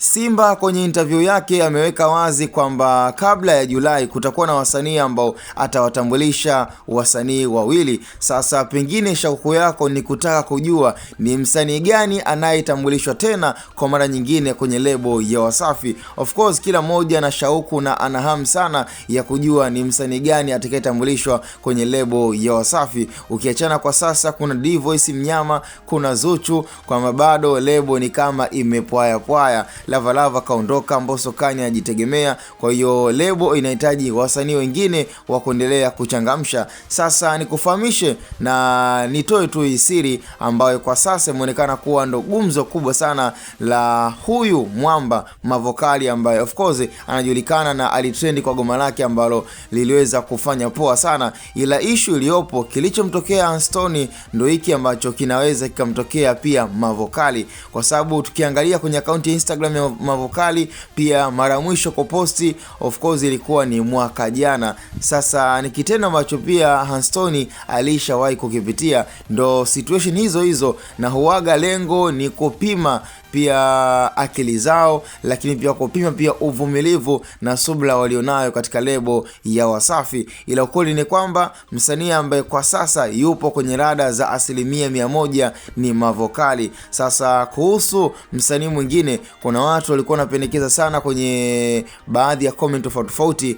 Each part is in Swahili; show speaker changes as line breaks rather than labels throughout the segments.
Simba kwenye interview yake ameweka wazi kwamba kabla ya Julai kutakuwa na wasanii ambao atawatambulisha wasanii wawili. Sasa pengine shauku yako ni kutaka kujua ni msanii gani anayetambulishwa tena kwa mara nyingine kwenye lebo ya Wasafi. Of course kila mmoja ana shauku na ana hamu sana ya kujua ni msanii gani atakayetambulishwa kwenye lebo ya Wasafi. Ukiachana kwa sasa kuna D-Voice Mnyama, kuna Zuchu, kwa bado lebo ni kama imepwaya pwaya. Lava kaondoka, Mbosso Kani ajitegemea, kwa hiyo lebo inahitaji wasanii wengine wa kuendelea kuchangamsha. Sasa nikufahamishe na nitoe tu siri ambayo kwa sasa imeonekana kuwa ndo gumzo kubwa sana la huyu mwamba Mavokali, ambaye of course anajulikana na alitrendi kwa goma lake ambalo liliweza kufanya poa sana, ila issue iliyopo kilichomtokea Anstoni ndo hiki ambacho kinaweza kikamtokea pia Mavokali, kwa sababu tukiangalia kwenye akaunti ya Instagram ya Mavokali pia mara mwisho kuposti of course ilikuwa ni mwaka jana. Sasa ni kitendo ambacho pia Anstoni alishawahi kukipitia, ndo situation hizo na huaga lengo ni kupima pia akili zao, lakini pia kupima pia uvumilivu na subira walionayo katika lebo ya Wasafi. Ila ukweli ni kwamba msanii ambaye kwa sasa yupo kwenye rada za 100% ni Mavokali. Sasa kuhusu msanii mwingine, kuna watu walikuwa wanapendekeza sana kwenye baadhi ya comment tofauti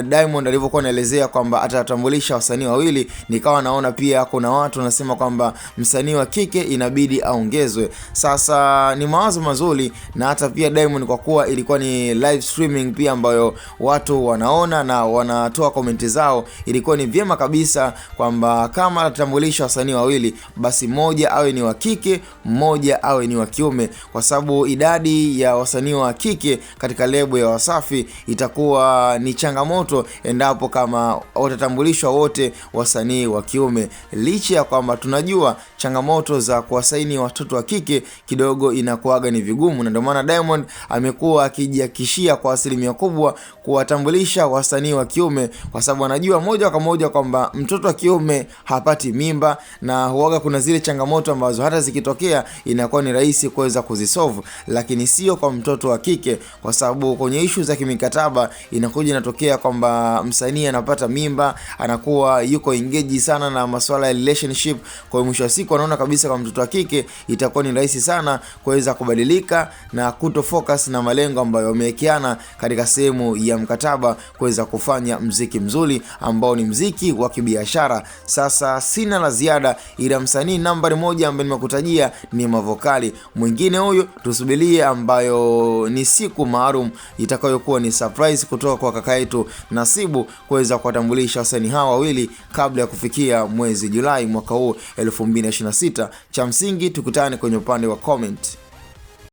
Diamond alivyokuwa anaelezea kwamba atatambulisha wasanii wawili, nikawa naona pia kuna watu wanasema kwamba msanii wa kike inabidi aongezwe. Sasa ni mawazo mazuri, na hata pia Diamond kwa kuwa ilikuwa ni live streaming pia ambayo watu wanaona na wanatoa komenti zao, ilikuwa ni vyema kabisa kwamba kama atatambulisha wasanii wawili basi mmoja awe ni wa kike, mmoja awe ni wa kiume, kwa sababu idadi ya wasanii wa kike katika lebo ya Wasafi itakuwa ni changamoto endapo kama watatambulishwa wote wasanii wa kiume, licha ya kwamba tunajua changamoto za kuwasaini watoto wa kike kidogo inakuaga ni vigumu, na ndio maana Diamond amekuwa akijihakikishia kwa asilimia kubwa kuwatambulisha wasanii wa kiume, kwa sababu anajua moja kwa moja kwamba mtoto wa kiume hapati mimba, na huaga kuna zile changamoto ambazo hata zikitokea inakuwa ni rahisi kuweza kuzisolve, lakini sio kwa mtoto wa kike, kwa sababu kwenye issue za kimikataba inakuja inatokea kwamba msanii anapata mimba, anakuwa yuko engage sana na masuala ya relationship, kwa mwisho wa siku anaona kabisa kwa mtoto wa kike itakuwa ni rahisi sana kuweza kubadilika na kuto focus na malengo ambayo wamewekeana katika sehemu ya mkataba kuweza kufanya mziki mzuri ambao ni mziki wa kibiashara. Sasa sina la ziada, ila msanii nambari 1 ambaye nimekutajia ni Mavokali. Mwingine huyo tusubirie, ambayo ni siku maalum itakayokuwa ni surprise kutoka kwa kaka yetu Nasibu kuweza kuwatambulisha wasanii hawa wawili kabla ya kufikia mwezi Julai mwaka huu 2026. Cha msingi tukutane kwenye upande wa comment.